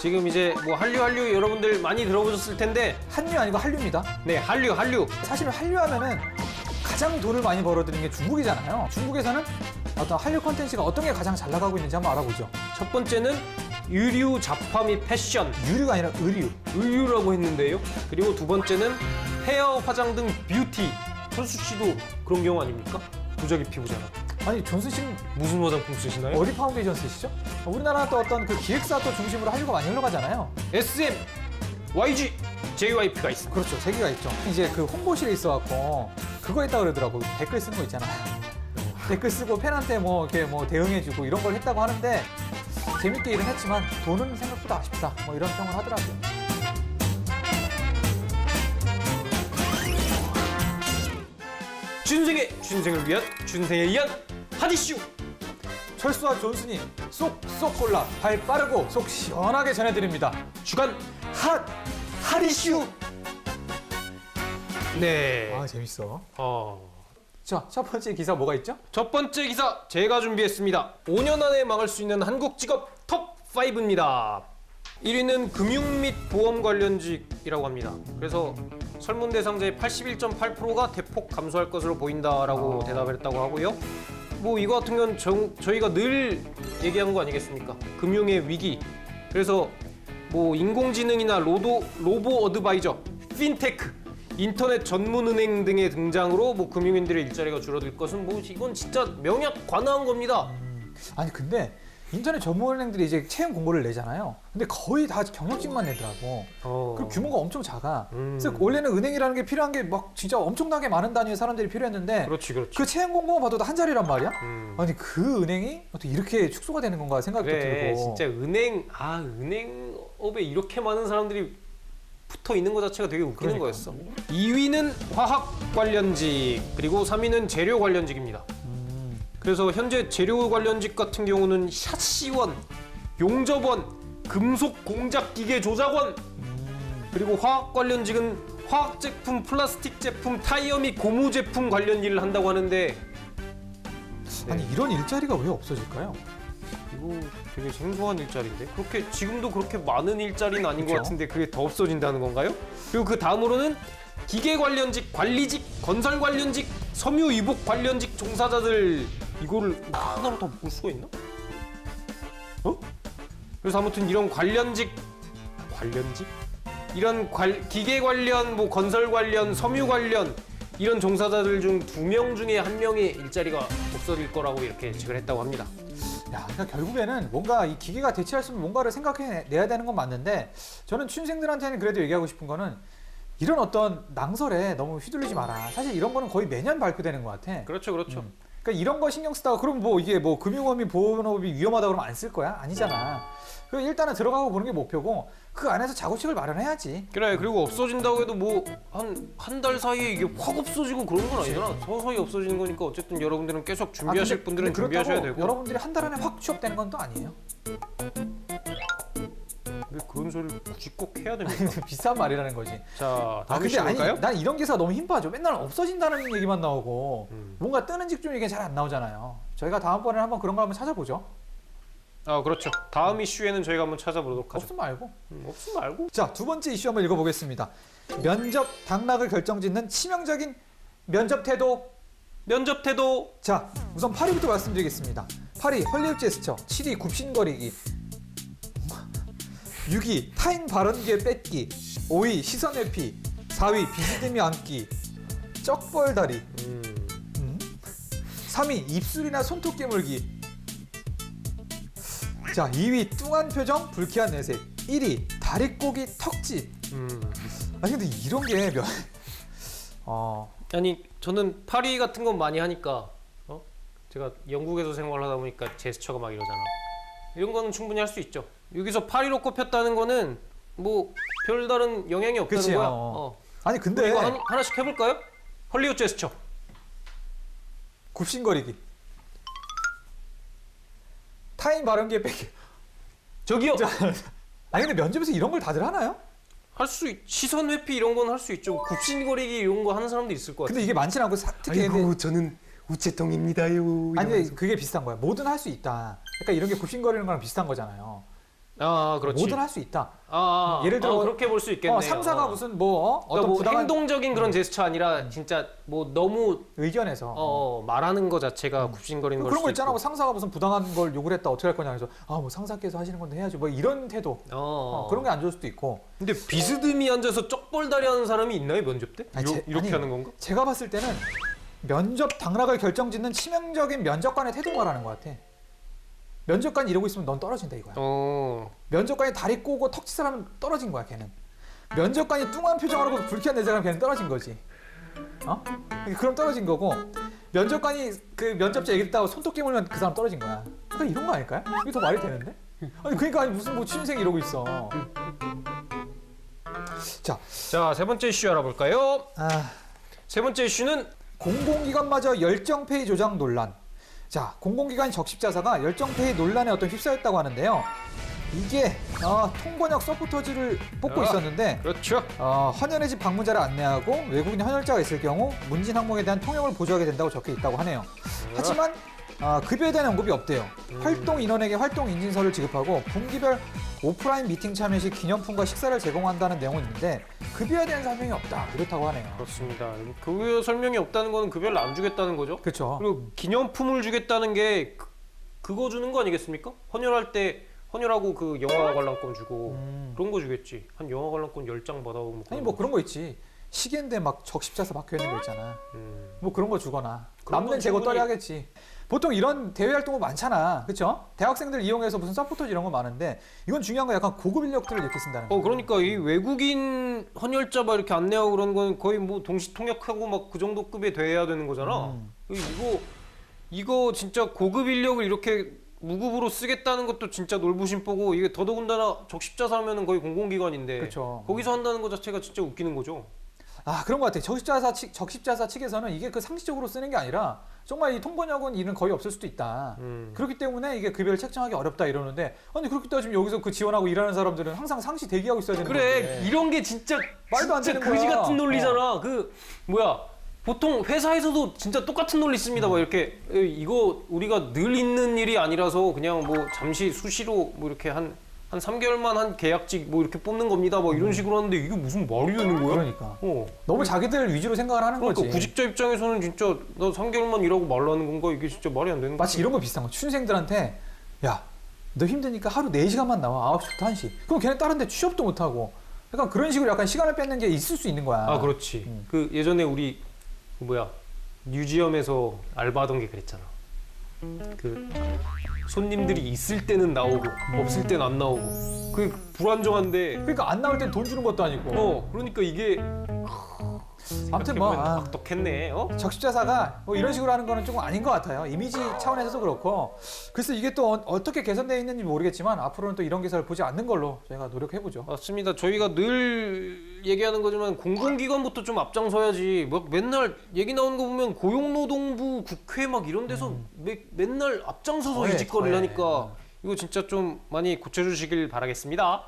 지금 이제 뭐 한류 여러분들 많이 들어보셨을 텐데 한류 아니고 한류입니다. 네, 한류. 사실은 한류 하면은 가장 돈을 많이 벌어들이는 게 중국이잖아요. 중국에서는 어떤 한류 콘텐츠가 어떤 게 가장 잘 나가고 있는지 한번 알아보죠. 첫 번째는 유류, 잡화 및 패션. 유류가 아니라 의류. 의류라고 했는데요. 그리고 두 번째는 헤어, 화장 등 뷰티. 현수 씨도 그런 경우 아닙니까? 무작위 피부잖아. 아니 존슨 씨는 무슨 화장품 쓰시나요? 어디 파운데이션 쓰시죠? 우리나라 또 어떤 그 기획사 또 중심으로 한류가 많이 흘러가잖아요. SM, YG, JYP가 있어. 그렇죠. 세 개가 있죠. 이제 그 홍보실에 있어갖고 그거 했다 그러더라고. 댓글 쓰는 거 있잖아요. 댓글 쓰고 팬한테 뭐 이렇게 뭐 대응해주고 이런 걸 했다고 하는데 재밌게 일은 했지만 돈은 생각보다 아쉽다. 뭐 이런 평을 하더라고요. 준생을 위한 준생에 의한 핫 이슈. 철수와 존슨이 쏙쏙 골라 발 빠르고 속 시원하게 전해드립니다. 주간 핫 이슈. 네. 아 재밌어. 어. 자, 첫 번째 기사 뭐가 있죠? 첫 번째 기사 제가 준비했습니다. 5년 안에 망할 수 있는 한국 직업 톱 5입니다. 1위는 금융 및 보험 관련직이라고 합니다. 그래서 설문 대상자의 81.8%가 대폭 감소할 것으로 보인다라고 대답을 했다고 하고요. 뭐 이거 같은 건 저희가 늘 얘기한 거 아니겠습니까? 금융의 위기. 그래서 뭐 인공지능이나 로보 어드바이저, 핀테크, 인터넷 전문은행 등의 등장으로 뭐 금융인들의 일자리가 줄어들 것은 뭐 이건 진짜 명약 관화한 겁니다. 아니 근데 인터넷 전문은행들이 이제 채용 공고를 내잖아요. 근데 거의 다 경력직만 내더라고. 그리고 규모가 엄청 작아. 그래서 원래는 은행이라는 게 필요한 게 막 진짜 엄청나게 많은 단위의 사람들이 필요했는데 그렇지. 그 채용 공고만 봐도 한 자리란 말이야? 아니 그 은행이 어떻게 이렇게 축소가 되는 건가 생각도 그래, 들고. 진짜 은행업에 이렇게 많은 사람들이 붙어 있는 것 자체가 되게 웃기는 거였어. 2위는 화학 관련직, 그리고 3위는 재료 관련직입니다. 그래서 현재 재료 관련직 같은 경우는 샷시원, 용접원, 금속 공작 기계 조작원, 그리고 화학 관련직은 화학 제품, 플라스틱 제품, 타이어 및 고무 제품 관련 일을 한다고 하는데 아니 이런 일자리가 왜 없어질까요? 이거 되게 생소한 일자리인데 그렇게 지금도 그렇게 많은 일자리는 아닌 그쵸? 것 같은데 그게 더 없어진다는 건가요? 그리고 그 다음으로는 기계 관련직, 관리직, 건설 관련직, 섬유 유복 관련직 종사자들 이거를 하나로 다 볼 수가 있나? 그래서 아무튼 이런 관련직 이런 기계 관련, 뭐 건설 관련, 섬유 관련 이런 종사자들 중 2명 중에 1명의 일자리가 없어질 거라고 이렇게 예측을 했다고 합니다. 야, 그러니까 결국에는 뭔가 이 기계가 대체할 수 있는 뭔가를 생각해내야 되는 건 맞는데 저는 취준생들한테는 그래도 얘기하고 싶은 거는 이런 어떤 낭설에 너무 휘둘리지 마라. 사실 이런 거는 거의 매년 발표되는 것 같아. 그렇죠. 그러니까 이런 거 신경 쓰다가 그럼 뭐 이게 뭐 금융업이 보험업이 위험하다 그러면 안 쓸 거야? 아니잖아. 그 일단은 들어가고 보는 게 목표고 그 안에서 자구책을 마련해야지. 그래. 그리고 없어진다고 해도 뭐 한 달 사이에 이게 확 없어지고 그런 건 아니잖아. 서서히 없어지는 거니까 어쨌든 여러분들은 계속 준비하실 분들은 근데 준비하셔야 그렇다고 되고. 여러분들이 한 달 안에 확 취업되는 건 또 아니에요. 왜 그런 소리를 굳이 꼭 해야 됩니까? 비싼 말이라는 거지. 자, 다음 근데 이슈 볼까요? 난 이런 기사 너무 힘 빠져. 맨날 없어진다는 얘기만 나오고 뭔가 뜨는 직종 얘기는 잘 안 나오잖아요. 저희가 다음번에 한번 그런 거 한번 찾아보죠. 아, 그렇죠. 다음 이슈에는 저희가 한번 찾아보도록 하죠. 없음 말고. 없음 말고. 자, 두 번째 이슈 한번 읽어보겠습니다. 면접 당락을 결정짓는 치명적인 면접 태도. 면접 태도. 자, 우선 8위부터 말씀드리겠습니다. 8위 헐리우드 제스처, 7위 굽신거리기, 6위 타인 발언기에 뺏기, 5위 시선 회피, 4위 비스듬히 앉기, 쩍벌다리, 3위 입술이나 손톱 깨물기. 자, 2위 뚱한 표정, 불쾌한 내색, 1위 다리꼬기 턱집. 아니 근데 이런 게 아니, 저는 파리 같은 건 많이 하니까 제가 영국에서 생활을 하다 보니까 제스처가 막 이러잖아. 이런 거는 충분히 할 수 있죠. 여기서 파리로 꼽혔다는 거는 뭐 별다른 영향이 없다는 그치, 거야. 아니 근데 이거 하나씩 해볼까요? 헐리우드 제스처. 굽신거리기, 타인 발언기에 뺏기. 저기요. 아니 근데 면접에서 이런 걸 다들 하나요? 시선 회피 이런 건 할 수 있죠. 굽신거리기 이런 거 하는 사람도 있을 것 같아. 근데 이게 많지는 않고 특히 아이고 저는 우체통입니다요. 아니 근데 그게 비슷한 거야. 뭐든 할 수 있다. 그러니까 이런 게 굽신거리는 거랑 비슷한 거잖아요. 아, 그렇지. 뭐든 할 수 있다. 예를 들어 그렇게 볼 수 있겠네요. 상사가 무슨 뭐 그러니까 어떤 뭐 부당한 행동적인 그런 제스처 아니라 진짜 뭐 너무 의견에서 말하는 거 자체가 굽신거리는 걸 그런 수도 거 있잖아. 있고. 뭐 상사가 무슨 부당한 걸 요구를 했다 어떻게 할 거냐 해서 뭐 상사께서 하시는 건데 해야지 뭐 이런 태도 그런 게 안 좋을 수도 있고. 근데 비스듬히 앉아서 쩍벌다리 하는 사람이 있나요, 면접 때? 이렇게 하는 건가? 제가 봤을 때는 면접 당락을 결정짓는 치명적인 면접관의 태도 말하는 것 같아. 면접관이 이러고 있으면 넌 떨어진다 이거야. 면접관이 다리 꼬고 턱치사하면 떨어진 거야 걔는. 면접관이 뚱한 표정을 하고 불쾌한 내색하면 걔는 떨어진 거지. 그럼 떨어진 거고, 면접관이 그 면접자 얘기 듣다가 손톱 깨물면 그 사람 떨어진 거야. 그러니까 이런 거 아닐까요? 이게 더 말이 되는데? 그러니까 무슨 뭐 취준생이 이러고 있어. 자, 세 번째 이슈 알아볼까요? 세 번째 이슈는 공공기관마저 열정페이 조작 논란. 자, 공공기관 적십자사가 열정페이 논란에 휩싸였다고 하는데요. 이게 통번역 서포터즈를 뽑고 있었는데, 그렇죠. 헌혈의 집 방문자를 안내하고 외국인 헌혈자가 있을 경우 문진 항목에 대한 통역을 보조하게 된다고 적혀 있다고 하네요. 하지만 급여에 대한 언급이 없대요. 활동 인원에게 활동 인증서를 지급하고 분기별 오프라인 미팅 참여 시 기념품과 식사를 제공한다는 내용은 있는데 급여에 대한 설명이 없다 이렇다고 하네요. 그렇습니다. 급여 설명이 없다는 거는 급여를 안 주겠다는 거죠. 그렇죠. 그리고 기념품을 주겠다는 게 그거 주는 거 아니겠습니까? 헌혈할 때 헌혈하고 그 영화 관람권 주고 그런 거 주겠지. 한 영화 관람권 10장 받아오고 아니 뭐 그런 거 있지. 시계인데 막 적십자사 박혀 있는 거 있잖아. 뭐 그런 거 주거나 남는 재고 떨이 하겠지. 보통 이런 대외 활동은 많잖아. 그렇죠? 대학생들 이용해서 무슨 서포터즈 이런 거 많은데 이건 중요한 거 약간 고급 인력들을 이렇게 쓴다는 거. 그러니까 이 외국인 헌혈자 막 이렇게 안내하고 그런 건 거의 뭐 동시 통역하고 막 그 정도 급에 돼야 되는 거잖아. 이거 진짜 고급 인력을 이렇게 무급으로 쓰겠다는 것도 진짜 놀부심보고, 이게 더더군다나 적십자사 하면은 거의 공공기관인데 그쵸. 거기서 한다는 것 자체가 진짜 웃기는 거죠. 그런 것 같아. 적십자사 측에서는 이게 그 상시적으로 쓰는 게 아니라 정말 이 통번역은 일은 거의 없을 수도 있다. 그렇기 때문에 이게 급여를 책정하기 어렵다 이러는데, 아니 그렇게 따지면 여기서 그 지원하고 일하는 사람들은 항상 상시 대기하고 있어야 되는 그래, 건데. 이런 게 진짜 말도 안 되는 그지 거야. 같은 논리잖아. 보통 회사에서도 진짜 똑같은 논리 씁니다. 뭐 이렇게 이거 우리가 늘 있는 일이 아니라서 그냥 뭐 잠시 수시로 뭐 이렇게 한 3개월만 한 계약직 뭐 이렇게 뽑는 겁니다. 뭐 이런 식으로 하는데 이게 무슨 말이 되는 거야? 그러니까. 너무 자기들 위주로 생각을 하는 그러니까 거지. 구직자 입장에서는 진짜 너 3개월만 일하고 말라는 건가? 이게 진짜 말이 안 되는 거지. 마치 이런 거 비슷한 거. 취준생들한테 야, 너 힘드니까 하루 4시간만 나와. 9시부터 1시. 그럼 걔네 다른 데 취업도 못 하고. 약간 그런 식으로 약간 시간을 뺏는 게 있을 수 있는 거야. 그렇지. 그 예전에 우리 뮤지엄에서 알바하던 게 그랬잖아. 그 손님들이 있을 때는 나오고 없을 때는 안 나오고, 그 불안정한데. 그러니까 안 나올 땐 돈 주는 것도 아니고. 그러니까 이게 아무튼 뭐 악덕했네. 적십자사가 뭐 이런 식으로 하는 거는 조금 아닌 것 같아요. 이미지 차원에서도 그렇고. 글쎄 이게 또 어떻게 개선되어 있는지 모르겠지만 앞으로는 또 이런 기사를 보지 않는 걸로 저희가 노력해보죠. 맞습니다. 저희가 늘 얘기하는 거지만 공공기관부터 좀 앞장서야지. 뭐 맨날 얘기 나오는 거 보면 고용노동부, 국회 막 이런 데서 맨날 앞장서서 이 짓거리를 하니까 이거 진짜 좀 많이 고쳐주시길 바라겠습니다.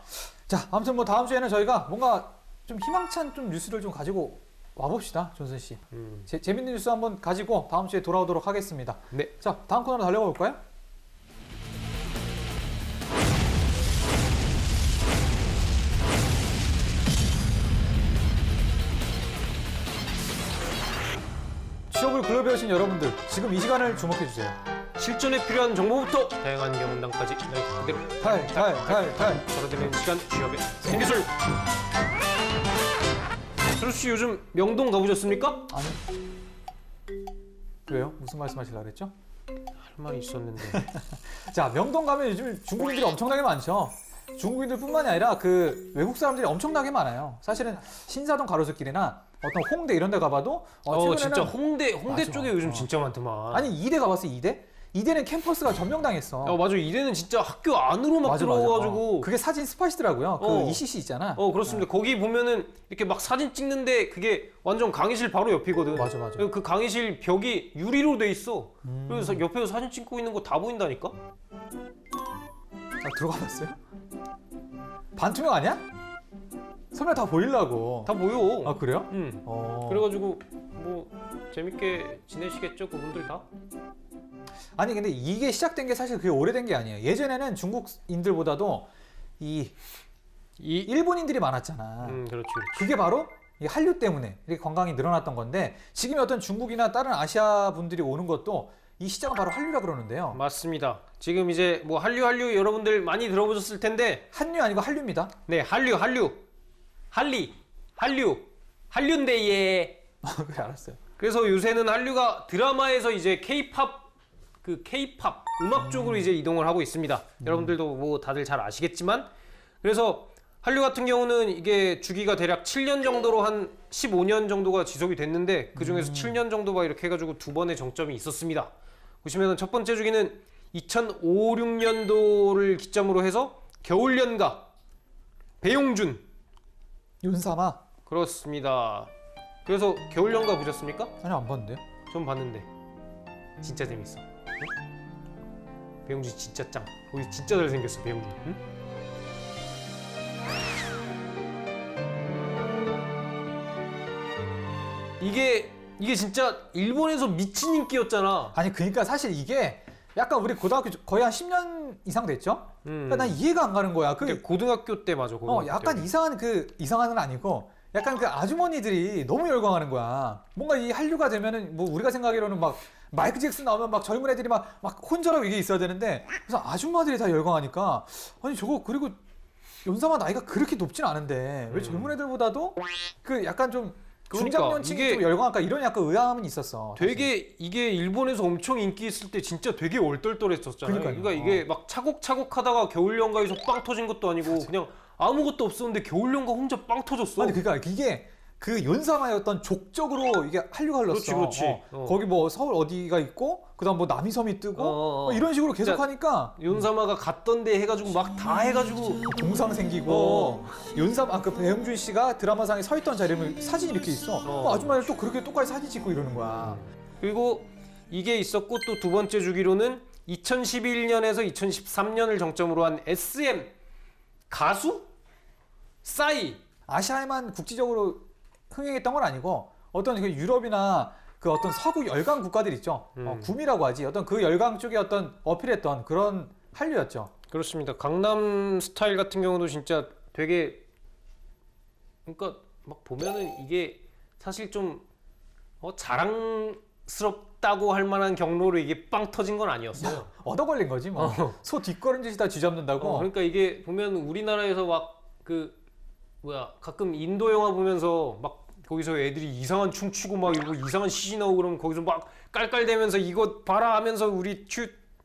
자, 아무튼 뭐 다음 주에는 저희가 뭔가 좀 희망찬 좀 뉴스를 좀 가지고 와봅시다, 존슨 씨. 재밌는 뉴스 한번 가지고 다음 주에 돌아오도록 하겠습니다. 네. 자, 다음 코너로 달려가 볼까요? 취업을 글로 배우신 여러분들, 지금 이 시간을 주목해 주세요. 실전에 필요한 정보부터 다양한 경험담까지 그대로 탈. 걸어드리는 시간, 취업의 생기술. 수루 씨 요즘 명동 가보셨습니까? 아니. 왜요? 무슨 말씀하시려고 그랬죠? 할 말이 있었는데. 자, 명동 가면 요즘 중국인들이 엄청나게 많죠. 중국인들뿐만이 아니라 그 외국 사람들이 엄청나게 많아요. 사실은 신사동 가로수길이나 어떤 홍대 이런 데 가봐도 최근에는 진짜 홍대 맞아. 쪽에 요즘 진짜 많더만. 아니 이대 가봤어. 이대? 이대는 캠퍼스가 점령당했어. 맞아. 이대는 진짜 학교 안으로 막 맞아. 들어가가지고. 그게 사진 스팟이더라고요. 그 ECC 있잖아. 그렇습니다. 거기 보면은 이렇게 막 사진 찍는데 그게 완전 강의실 바로 옆이거든. 맞아. 그 강의실 벽이 유리로 돼 있어. 그래서 옆에서 사진 찍고 있는 거 다 보인다니까? 들어가 봤어요? 반투명 아니야? 설마 다 보이려고. 다 보여. 아, 그래요? 응. 그래가지고 뭐 재밌게 지내시겠죠, 그분들 다? 아니 근데 이게 시작된 게 사실 그게 오래된 게 아니에요. 예전에는 중국인들보다도 이 이 일본인들이 많았잖아. 그렇지, 그렇지. 그게 바로 이 한류 때문에 이렇게 관광이 늘어났던 건데 지금 어떤 중국이나 다른 아시아 분들이 오는 것도 이 시장은 바로 한류라 그러는데요. 맞습니다. 지금 이제 뭐 한류 여러분들 많이 들어보셨을 텐데 한류 아니고 한류입니다. 네, 한류인데 예. 그래 알았어요. 그래서 요새는 한류가 드라마에서 이제 K-팝 음악 쪽으로 이제 이동을 하고 있습니다. 여러분들도 뭐 다들 잘 아시겠지만 그래서 한류 같은 경우는 이게 주기가 대략 7년 정도로 한 15년 정도가 지속이 됐는데 그 중에서 7년 정도가 이렇게 해가지고 두 번의 정점이 있었습니다. 보시면은 첫 번째 주기는 2005, 6년도를 기점으로 해서 겨울연가 배용준 윤사마? 그렇습니다. 그래서 겨울연가 보셨습니까? 아니요 안 봤는데요. 전 봤는데 진짜 재밌어. 응? 배용준 진짜 짱. 거기 진짜 잘생겼어 배용준. 응? 이게 진짜 일본에서 미친 인기였잖아. 아니 그러니까 사실 이게 약간 우리 고등학교 거의 한 10년 이상 됐죠? 그러니까 난 이해가 안 가는 거야. 그때 고등학교 때 맞아. 고등학교 약간 때. 이상한 건 아니고 약간 그 아주머니들이 너무 열광하는 거야. 뭔가 이 한류가 되면은 뭐 우리가 생각하기로는 막 마이클 잭슨 나오면 막 젊은 애들이 막 혼절하고 이게 있어야 되는데 그래서 아줌마들이 다 열광하니까 아니 저거 그리고 연사마 나이가 그렇게 높진 않은데 왜 젊은 애들보다도 그 약간 좀 그러니까 중장년층이 이게 좀 열광할까 이런 약간 의아함은 있었어. 사실. 되게 이게 일본에서 엄청 인기 있을 때 진짜 되게 얼떨떨했었잖아요. 그러니까요. 그러니까 이게 막 차곡차곡 하다가 겨울연가에서 빵 터진 것도 아니고 그냥 아무것도 없었는데 겨울연가 혼자 빵 터졌어. 아니 그러니까 이게 그 연사마의 어떤 족적으로 이게 한류가 흘렀어. 그렇지. 거기 뭐 서울 어디가 있고 그다음 뭐 남이섬이 뜨고 뭐 이런 식으로 계속 진짜 하니까 윤사마가 갔던 데 해가지고 막 다 해가지고 동상 생기고 연사마 그 배영준 씨가 드라마상에 서 있던 자리에 사진이 이렇게 있어. 아줌마들 또 그렇게 똑같이 사진 찍고 이러는 거야. 그리고 이게 있었고 또 두 번째 주기로는 2011년에서 2013년을 정점으로 한 SM 가수 싸이 아시아에만 국지적으로 흥행했던 건 아니고 어떤 그 유럽이나 그 어떤 서구 열강 국가들 있죠. 구미라고 하지. 어떤 그 열강 쪽에 어떤 어필했던 그런 한류였죠. 그렇습니다. 강남 스타일 같은 경우도 진짜 되게 그러니까 막 보면은 이게 사실 좀 자랑스럽다고 할 만한 경로로 이게 빵 터진 건 아니었어요. 얻어 걸린 거지 뭐. 소 뒷걸음질 다 쥐잡는다고. 그러니까 이게 보면 우리나라에서 막 그 가끔 인도 영화 보면서 막 거기서 애들이 이상한 춤 추고 막 이러고 이상한 CG 나오고 그러면 거기서 막 깔깔대면서 이거 봐라 하면서 우리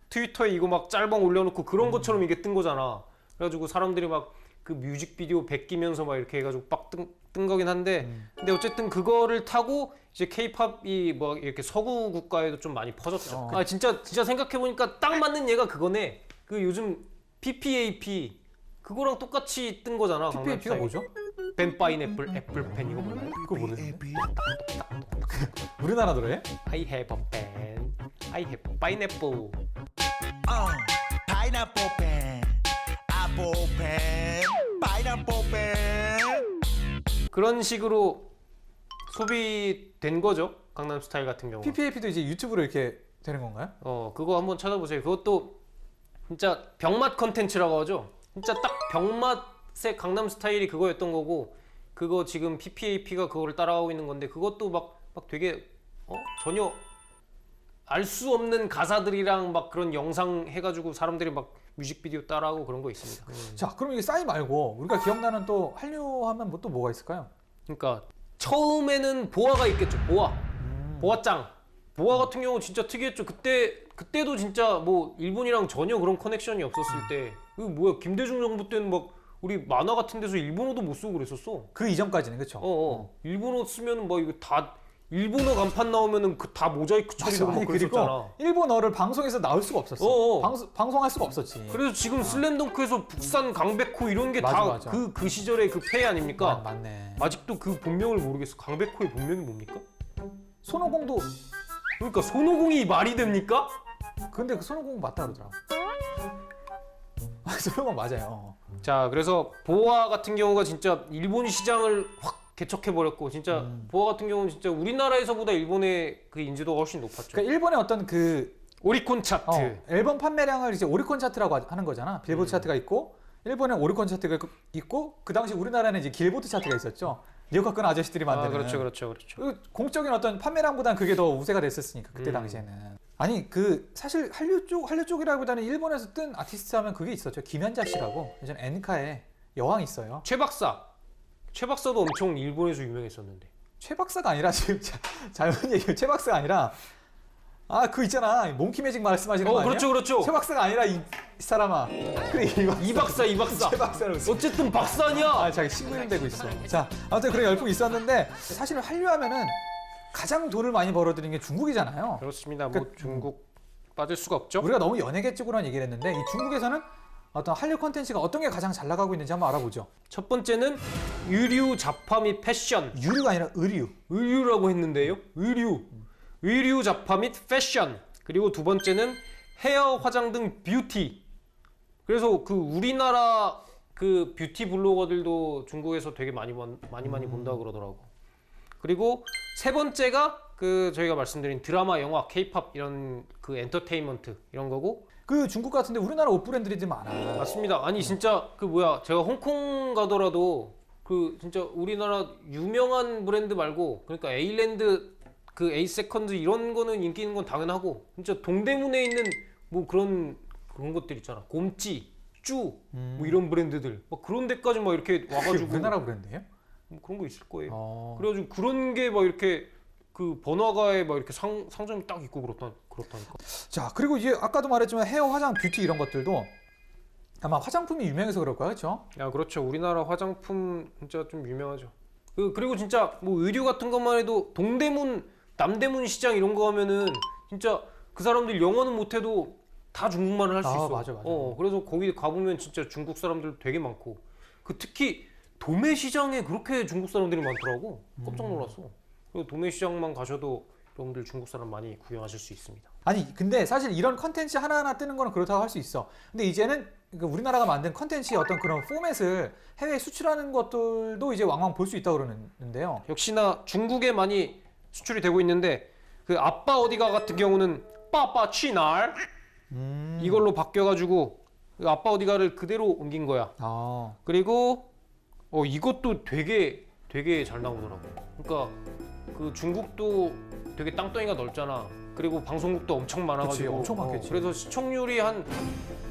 트위터에 이거 막 짤방 올려놓고 그런 것처럼 이게 뜬 거잖아. 그래가지고 사람들이 막 그 뮤직비디오 베끼면서 막 이렇게 해가지고 빡 뜬 거긴 한데 근데 어쨌든 그거를 타고 이제 K-팝이 뭐 이렇게 서구 국가에도 좀 많이 퍼졌죠. 아 진짜 생각해보니까 딱 맞는 얘가 그거네. 그 요즘 PPAP 그거랑 똑같이 뜬 거잖아. PPAP가 뭐죠? 펜 파인애플 애플펜 이거 몰라요? 그거 모르겠는데. 우리나라 노래? I have a pen, I have pineapple. Pineapple pen, apple pen, pineapple pen. 그런 식으로 소비된 거죠. 강남 스타일 같은 경우. PPAP도 이제 유튜브로 이렇게 되는 건가요? 그거 한번 찾아보세요. 그것도 진짜 병맛 컨텐츠라고 하죠. 진짜 딱 병맛의 강남 스타일이 그거였던 거고 그거 지금 PPAP가 그거를 따라가고 있는 건데 그것도 막 되게 전혀 알 수 없는 가사들이랑 막 그런 영상 해가지고 사람들이 막 뮤직비디오 따라하고 그런 거 있습니다. 자, 그럼 이게 싸이 말고 우리가 기억나는 또 한류 하면 뭐 또 뭐가 있을까요? 그러니까 처음에는 보아가 있겠죠. 보아짱. 보아 같은 경우 진짜 특이했죠. 그때도 진짜 뭐 일본이랑 전혀 그런 커넥션이 없었을 때 이거 뭐야 김대중 정부 때는 막 우리 만화 같은 데서 일본어도 못 쓰고 그랬었어. 그 이전까지는 그렇죠. 일본어 쓰면 뭐 이거 다 일본어 간판 나오면은 그 다 모자이크 처리되고 막 그랬었잖아. 일본어를 방송에서 나올 수가 없었어. 방송할 수가 없었지. 그래서 지금 슬램덩크에서 북산 강백호 이런 게 다 그 시절의 그 폐 아닙니까? 맞네. 아직도 그 본명을 모르겠어. 강백호의 본명이 뭡니까? 손오공도. 그러니까 손오공이 말이 됩니까? 근데 그 손오공 맞다 그러더라. 손오공 맞아요. 자, 그래서 보아 같은 경우가 진짜 일본 시장을 확 개척해버렸고 진짜 보아 같은 경우는 진짜 우리나라에서보다 일본의 그 인지도가 훨씬 높았죠. 그러니까 일본의 어떤 그 오리콘 차트. 앨범 판매량을 이제 오리콘 차트라고 하는 거잖아. 빌보드 차트가 있고 일본에 오리콘 차트가 있고 그 당시 우리나라는 이제 길보드 차트가 있었죠. 니오카 끈 아저씨들이 만드는. 그렇죠. 그 공적인 어떤 판매량보다는 그게 더 우세가 됐었으니까 그때 당시에는. 아니 그 사실 한류 쪽이라기보다는 일본에서 뜬 아티스트 하면 그게 있었죠. 김현자 씨라고 예전 엔카의 여왕이 있어요. 최 박사도 엄청 일본에서 유명했었는데. 최 박사가 아니라 지금 잘못 얘기해요. 최 박사가 아니라 그 있잖아 몽키 매직 말씀하시는 거 아니에요? 그렇죠. 최 박사가 아니라 이 사람아. 그래 이 박사. 최 박사로. 어쨌든 박사 아니야. 자기 친구 이름 대고 있어. 자, 아무튼 그런 열풍이 있었는데 사실 한류하면은 가장 돈을 많이 벌어들이는 게 중국이잖아요. 그렇습니다. 뭐 그러니까 중국 빠질 수가 없죠. 우리가 너무 연예계 쪽으로만 얘기를 했는데 이 중국에서는 어떤 한류 콘텐츠가 어떤 게 가장 잘 나가고 있는지 한번 알아보죠. 첫 번째는 의류, 잡화 및 패션. 유류가 아니라 의류. 의류라고 했는데요. 의류, 잡화 및 패션. 그리고 두 번째는 헤어, 화장 등 뷰티. 그래서 그 우리나라 그 뷰티 블로거들도 중국에서 되게 많이 본다고 그러더라고. 그리고 세 번째가 그 저희가 말씀드린 드라마, 영화, 케이팝 이런 그 엔터테인먼트 이런 거고. 그 중국 같은데 우리나라 옷 브랜드들이 많아. 맞습니다. 아니 진짜 그 뭐야 제가 홍콩 가더라도 그 진짜 우리나라 유명한 브랜드 말고 그러니까 에일랜드 그 에이세컨드 이런 거는 인기 있는 건 당연하고 진짜 동대문에 있는 뭐 그런 것들 있잖아. 곰찌, 뭐 이런 브랜드들 막 그런 데까지 막 이렇게 와가지고 우리나라 브랜드예요? 뭐 그런 거 있을 거예요. 그래가지고 그런 게 막 이렇게 그 번화가에 막 이렇게 상점이 딱 있고 그렇다니까. 자, 그리고 이제 아까도 말했지만 헤어, 화장, 뷰티 이런 것들도 아마 화장품이 유명해서 그럴 거야, 그렇죠? 야, 그렇죠. 우리나라 화장품 진짜 좀 유명하죠. 그리고 진짜 뭐 의류 같은 것만 해도 동대문, 남대문 시장 이런 거 하면은 진짜 그 사람들 영어는 못해도 다 중국말을 할 수 있어. 맞아. 그래서 거기 가보면 진짜 중국 사람들 되게 많고 그 특히 도매 시장에 그렇게 중국 사람들이 많더라고. 깜짝 놀랐어. 그리고 도매 시장만 가셔도 여러분들 중국 사람 많이 구경하실 수 있습니다. 아니 근데 사실 이런 컨텐츠 하나하나 뜨는 거는 그렇다고 할 수 있어. 근데 이제는 우리나라가 만든 컨텐츠의 어떤 그런 포맷을 해외에 수출하는 것들도 이제 왕왕 볼 수 있다고 그러는데요. 역시나 중국에 많이 수출이 되고 있는데 그 아빠 어디가 같은 경우는 빠빠 취날 이걸로 바뀌어가지고 그 아빠 어디가를 그대로 옮긴 거야. 그리고 이것도 되게 잘 나오더라고. 그러니까 그 중국도 되게 땅덩이가 넓잖아. 그리고 방송국도 엄청 많아가지고 그치, 엄청 많겠지. 그래서 시청률이 한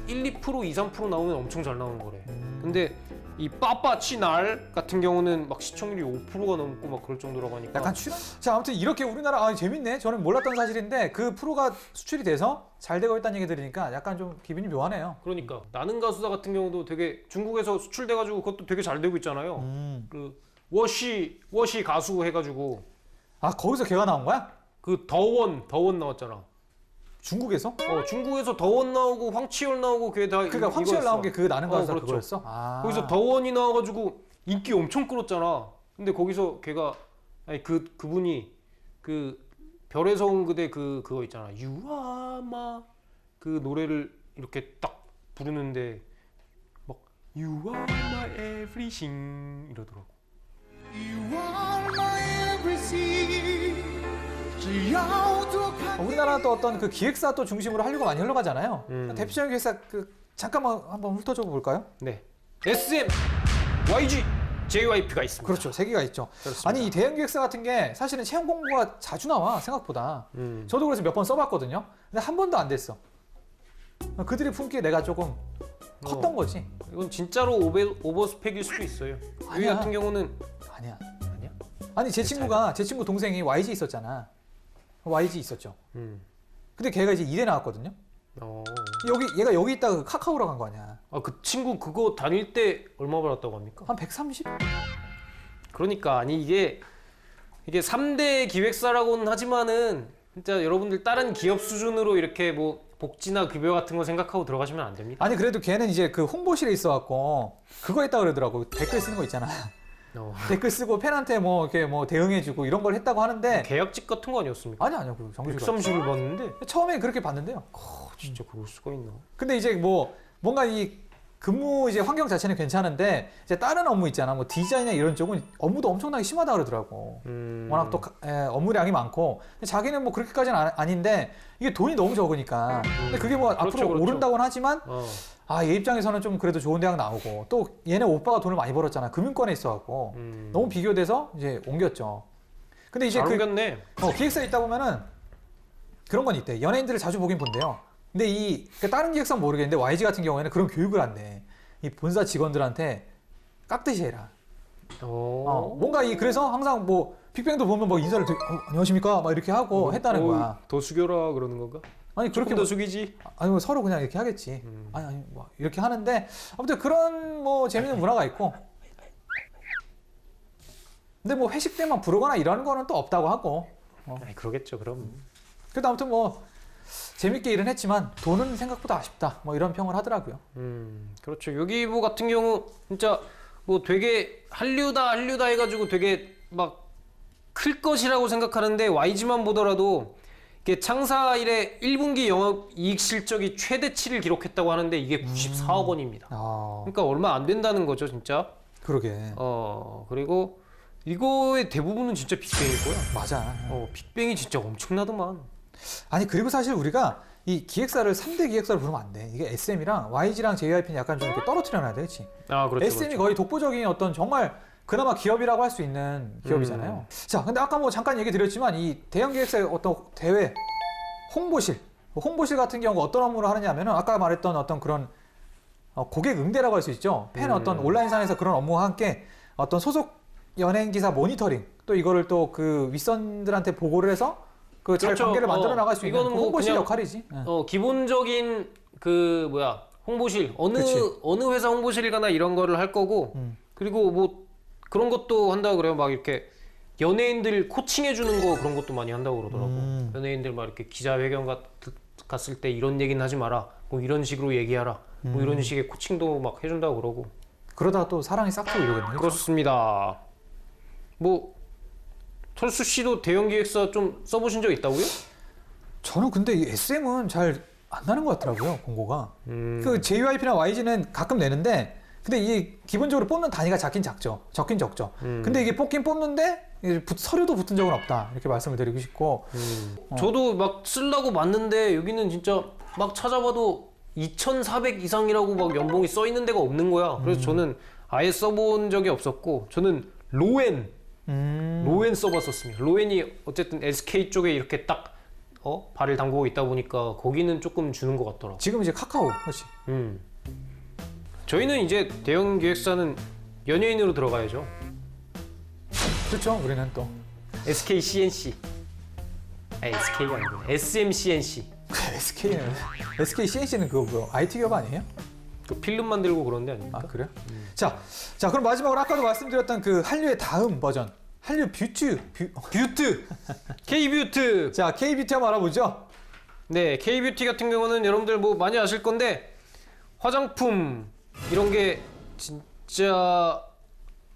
1, 2%, 2, 3% 나오면 엄청 잘 나오는 거래. 근데 이 빠빠치날 같은 경우는 막 시청률이 5%가 넘고 막 그럴 정도라고 하니까 약간 출연? 자, 아무튼 이렇게 우리나라 재밌네. 저는 몰랐던 사실인데 그 프로가 수출이 돼서 잘 되고 있다는 얘기 들으니까 약간 좀 기분이 묘하네요. 그러니까 나는 가수다 같은 경우도 되게 중국에서 수출돼가지고 그것도 되게 잘 되고 있잖아요. 그 워시 가수 해가지고 거기서 걔가 나온 거야? 그 더원 나왔잖아. 중국에서? 중국에서 더원 나오고 황치열 나오고 그게 다 그러니까 황치열 나온 게 그 나는 가수다 그렇죠. 그거였어? 거기서 더원이 나와가지고 인기 엄청 끌었잖아. 근데 거기서 걔가 그분이 그 별에서 온 그대 그거 있잖아. 유아마 그 노래를 이렇게 딱 부르는데 막 You are my everything 이러더라고. You are my everything. 우리나라 또 어떤 그 기획사 또 중심으로 한류가 많이 흘러가잖아요. 대표적인 기획사 잠깐만 한번 훑어줘 볼까요? 네. SM, YG, JYP가 있습니다. 그렇죠. 세 개가 있죠. 그렇습니다. 아니 이 대형 기획사 같은 게 사실은 채용 공고가 자주 나와 생각보다. 저도 그래서 몇 번 써봤거든요. 근데 한 번도 안 됐어. 그들이 품기에 내가 조금 컸던 거지. 이건 진짜로 오버스펙일 수도 있어요. 여기 아니야. 같은 경우는 아니야. 아니야? 아니 제 친구 동생이 YG 있었잖아. YG 있었죠. 근데 걔가 이제 이대 나왔거든요. 얘가 여기 있다가 카카오로 간 거 아니야. 그 친구 그거 다닐 때 얼마 받았다고 합니까? 한 130? 그러니까 아니 이게 3대 기획사라고는 하지만은 진짜 여러분들 다른 기업 수준으로 이렇게 뭐 복지나 급여 같은 거 생각하고 들어가시면 안 됩니다. 아니 그래도 걔는 이제 그 홍보실에 있어갖고 그거 했다 그러더라고. 댓글 쓰는 거 있잖아. 댓글 쓰고 팬한테 뭐 이렇게 뭐 대응해주고 이런 걸 했다고 하는데 계약직 같은 거 아니었습니까? 아니야 그 정규직 130을 받는데 처음에 그렇게 봤는데요. 진짜 그럴 수가 있나? 근데 이제 뭐 뭔가 이 근무 이제 환경 자체는 괜찮은데 이제 다른 업무 있잖아. 뭐 디자인이나 이런 쪽은 업무도 엄청나게 심하다 그러더라고. 워낙 또 업무량이 많고 근데 자기는 뭐 그렇게까지는 아닌데 이게 돈이 너무 적으니까. 근데 그게 뭐 그렇죠, 앞으로 그렇죠. 오른다고는 하지만 아, 얘 입장에서는 좀 그래도 좋은 대학 나오고 또 얘네 오빠가 돈을 많이 벌었잖아. 금융권에 있어갖고 너무 비교돼서 이제 옮겼죠. 근데 이제 잘 그 옮겼네. 기획사에 있다 보면은 그런 건 있대. 연예인들을 자주 보긴 본대요. 근데 그 다른 기획사는 모르겠는데 YG 같은 경우에는 그런 교육을 한대. 이 본사 직원들한테 깍듯이 해라. 뭔가 그래서 항상 뭐 빅뱅도 보면 뭐 인사를 안녕하십니까 막 이렇게 하고 했다는 거야. 더 숙여라 그러는 건가? 아니 그렇게 조금 더 숙이지. 아니 뭐 서로 그냥 이렇게 하겠지. 아니 뭐 이렇게 하는데 아무튼 그런 뭐 재밌는 문화가 있고. 근데 뭐 회식 때만 부르거나 이런 거는 또 없다고 하고. 아니, 그러겠죠. 그럼. 그래도 아무튼 뭐 재밌게 일은 했지만 돈은 생각보다 아쉽다. 뭐 이런 평을 하더라고요. 그렇죠. 여기 뭐 같은 경우 진짜 뭐 되게 한류다 해가지고 되게 막 클 것이라고 생각하는데 YG만 보더라도 이게 창사 이래 1분기 영업 이익 실적이 최대치를 기록했다고 하는데 이게 94억 원입니다. 그러니까 얼마 안 된다는 거죠, 진짜. 그러게. 그리고 이거의 대부분은 진짜 빅뱅일 거야. 맞아. 빅뱅이 진짜 엄청나더만. 아니 그리고 사실 우리가 이 기획사를 3대 기획사를 부르면 안 돼. 이게 SM이랑 YG랑 JYP는 약간 좀 이렇게 떨어뜨려 놔야 돼, 그렇지? 그렇죠. SM이 그렇죠. 거의 독보적인 어떤 정말 그나마 기업이라고 할 수 있는 기업이잖아요. 자, 근데 아까 뭐 잠깐 얘기 드렸지만 이 대형 기획사의 어떤 대회 홍보실 같은 경우가 어떤 업무를 하느냐면은 아까 말했던 어떤 그런 고객 응대라고 할 수 있죠. 팬 어떤 온라인상에서 그런 업무와 함께 어떤 소속 연예인 기사 모니터링 또 이거를 또 그 윗선들한테 보고를 해서 그 잘 그렇죠. 관계를 만들어 나갈 수 있는 이거는 그 뭐 홍보실 그냥, 역할이지. 기본적인 홍보실 그치. 어느 회사 홍보실 가나 이런 거를 할 거고 그리고 뭐 그런 것도 한다고 그래요. 막 이렇게 연예인들 코칭해 주는 거 그런 것도 많이 한다고 그러더라고. 연예인들 막 이렇게 기자회견 갔을 때 이런 얘기는 하지 마라. 뭐 이런 식으로 얘기하라. 뭐 이런 식의 코칭도 막 해준다고 그러고. 그러다가 또 사랑이 싹트고 이러거든요. 그렇습니다. 뭐 철수 씨도 대형 기획사 좀 써보신 적 있다고요? 저는 근데 이 SM은 잘 안 나는 것 같더라고요, 공고가. 그 JYP나 YG는 가끔 내는데, 근데 이게 기본적으로 뽑는 단위가 적긴 적죠. 근데 이게 뽑는데 서류도 붙은 적은 없다. 이렇게 말씀을 드리고 싶고. 저도 막 쓰려고 봤는데 여기는 진짜 막 찾아봐도 2,400 이상이라고 막 연봉이 써 있는 데가 없는 거야. 그래서 저는 아예 써본 적이 없었고, 저는 로엔 써봤었습니다. 로엔이 어쨌든 SK 쪽에 이렇게 딱 발을 담그고 있다 보니까 거기는 조금 주는 것 같더라고. 지금 이제 카카오, 그렇지. 저희는 이제 대형 기획사는 연예인으로 들어가야죠. 그렇죠, 우리는 또. SK CNC. SK가 아니고 SMCNC. SK CNC는 그거 뭐 IT 기업 아니에요? 그 필름 만들고 그런 데 아닙니까? 아, 그래요? 자, 그럼 마지막으로 아까도 말씀드렸던 그 한류의 다음 버전. 한류 뷰트. K뷰트. 자, K뷰티 한번 알아보죠. 네, K뷰티 같은 경우는 여러분들 뭐 많이 아실 건데 화장품 이런 게 진짜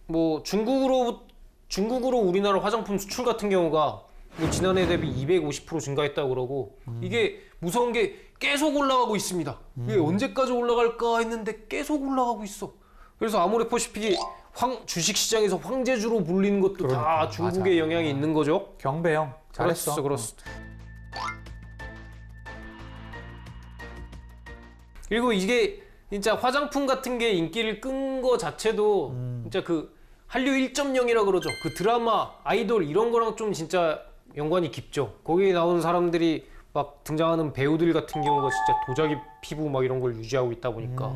뭐 중국으로 우리나라 화장품 수출 같은 경우가 뭐 지난해 대비 250% 증가했다고 그러고 이게 무서운 게 계속 올라가고 있습니다. 이게 언제까지 올라갈까 했는데 계속 올라가고 있어. 그래서 아모레퍼시픽이 주식시장에서 황제주로 불리는 것도 그러니까, 다 중국의 맞아. 영향이 있는 거죠. 경배형 잘했어. 그렇소. 그리고 이게 진짜 화장품 같은 게 인기를 끈 거 자체도 진짜 그 한류 1.0이라 그러죠. 그 드라마, 아이돌 이런 거랑 좀 진짜 연관이 깊죠. 거기에 나오는 사람들이 막 등장하는 배우들 같은 경우가 진짜 도자기 피부 막 이런 걸 유지하고 있다 보니까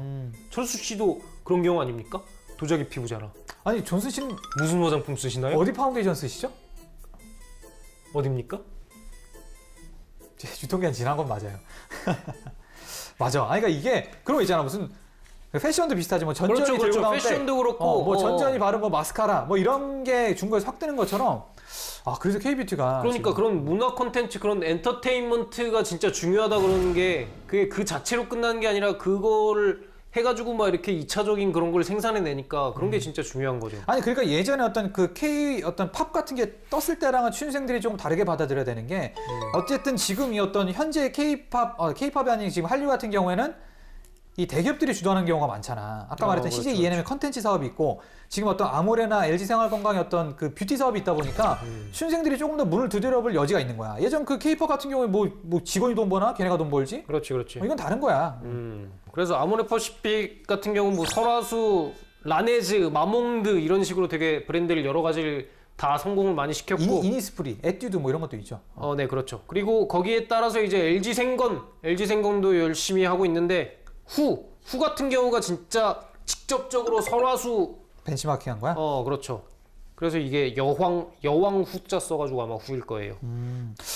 철수 씨도 그런 경우 아닙니까? 도자기 피부잖아. 아니, 존슨 씨는 무슨 화장품 쓰시나요? 어디 파운데이션 쓰시죠? 어딥니까? 유통기한 지난 건 맞아요. 맞아. 아니, 그러니까 이게 그런 거 있잖아. 무슨 패션도 비슷하지. 뭐 전지현이 그렇죠. 들고 나올 때 패션도 그렇고 뭐 전지현이 바른 뭐 마스카라 뭐 이런 게 중국에서 확 뜨는 것처럼 그래서 K뷰티가 그러니까 지금 그런 문화 콘텐츠, 그런 엔터테인먼트가 진짜 중요하다 그러는 게 그게 그 자체로 끝나는 게 아니라 그거를 해가지고 막 이렇게 2차적인 그런 걸 생산해내니까 그런 게 진짜 중요한 거죠. 아니 그러니까 예전에 어떤 그 어떤 팝 같은 게 떴을 때랑은 취준생들이 조금 다르게 받아들여야 되는 게 어쨌든 지금 이 어떤 현재 K-팝이 아닌 지금 한류 같은 경우에는 이 대기업들이 주도하는 경우가 많잖아. 아까 말했던 그렇죠, CJ ENM의 컨텐츠 사업이 있고 지금 어떤 아모레나 LG생활건강의 어떤 그 뷰티 사업이 있다 보니까 취준생들이 조금 더 문을 두드려볼 여지가 있는 거야. 예전 그 K-팝 같은 경우에 뭐 직원이 돈 버나 걔네가 돈 벌지? 그렇지. 이건 다른 거야. 그래서 아모레퍼시픽 같은 경우는 뭐 설화수, 라네즈, 마몽드 이런 식으로 되게 브랜드를 여러 가지를 다 성공을 많이 시켰고 이니스프리, 에뛰드 뭐 이런 것도 있죠. 네, 그렇죠. 그리고 거기에 따라서 이제 LG생건도 열심히 하고 있는데 후 같은 경우가 진짜 직접적으로 설화수 벤치마킹한 거야? 그렇죠. 그래서 이게 여왕 후자 써가지고 아마 후일 거예요.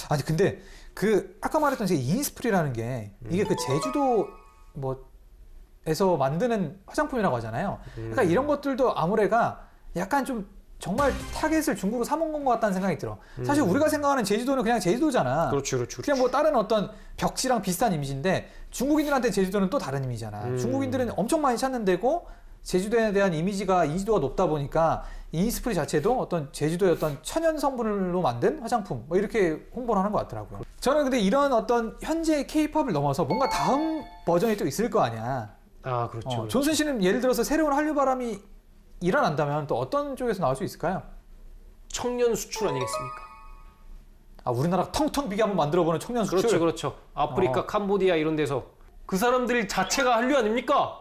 아니 근데 그 아까 말했던 제 이니스프리라는 게 이게 그 제주도 뭐에서 만드는 화장품이라고 하잖아요. 그러니까 이런 것들도 아모레가 약간 좀 정말 타겟을 중국으로 삼은 것 같다는 생각이 들어. 사실 우리가 생각하는 제주도는 그냥 제주도잖아. 그렇죠. 그냥 뭐 다른 어떤 벽지랑 비슷한 이미지인데 중국인들한테 제주도는 또 다른 이미지잖아. 중국인들은 엄청 많이 찾는 데고 제주도에 대한 이미지가 인지도가 높다 보니까 이니스프리 자체도 어떤 제주도의 어떤 천연 성분으로 만든 화장품 뭐 이렇게 홍보를 하는 것 같더라고요. 저는 근데 이런 어떤 현재 K-팝을 넘어서 뭔가 다음 버전이 또 있을 거 아니야. 아, 그렇죠. 그렇죠. 존슨 씨는 예를 들어서 새로운 한류 바람이 일어난다면 또 어떤 쪽에서 나올 수 있을까요? 청년 수출 아니겠습니까? 아, 우리나라 텅텅 비게 한번 만들어보는 청년 수출. 그렇죠, 그렇죠. 아프리카, 캄보디아 이런 데서 그 사람들 자체가 한류 아닙니까?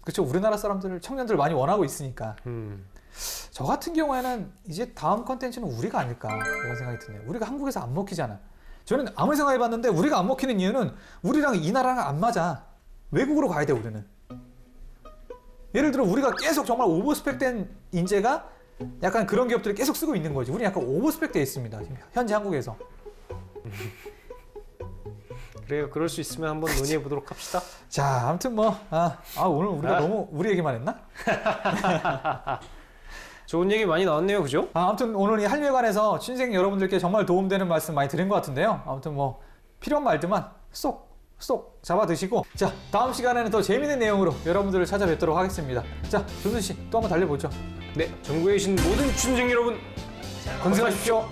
그렇죠. 우리나라 사람들을 청년들 많이 원하고 있으니까. 저 같은 경우에는 이제 다음 컨텐츠는 우리가 아닐까 이런 생각이 드네요. 우리가 한국에서 안 먹히잖아. 저는 아무리 생각해봤는데 우리가 안 먹히는 이유는 우리랑 이 나라랑 안 맞아. 외국으로 가야 돼 우리는. 예를 들어 우리가 계속 정말 오버스펙된 인재가 약간 그런 기업들을 계속 쓰고 있는 거지. 우리 약간 오버스펙돼 있습니다. 지금 현재 한국에서. 그래요. 그럴 수 있으면 한번 논의해 보도록 합시다. 자, 아무튼 오늘 우리가 너무 우리 얘기만 했나? 좋은 얘기 많이 나왔네요, 그죠? 아무튼 오늘 이 한류에 관해서 신생 여러분들께 정말 도움되는 말씀 많이 드린 것 같은데요. 아무튼 뭐 필요한 말들만 쏙 잡아 드시고, 자, 다음 시간에는 더 재밌는 내용으로 여러분들을 찾아뵙도록 하겠습니다. 자, 존슨 씨 또 한번 달려보죠. 네, 전국에 계신 모든 취준생 여러분, 건승하십시오.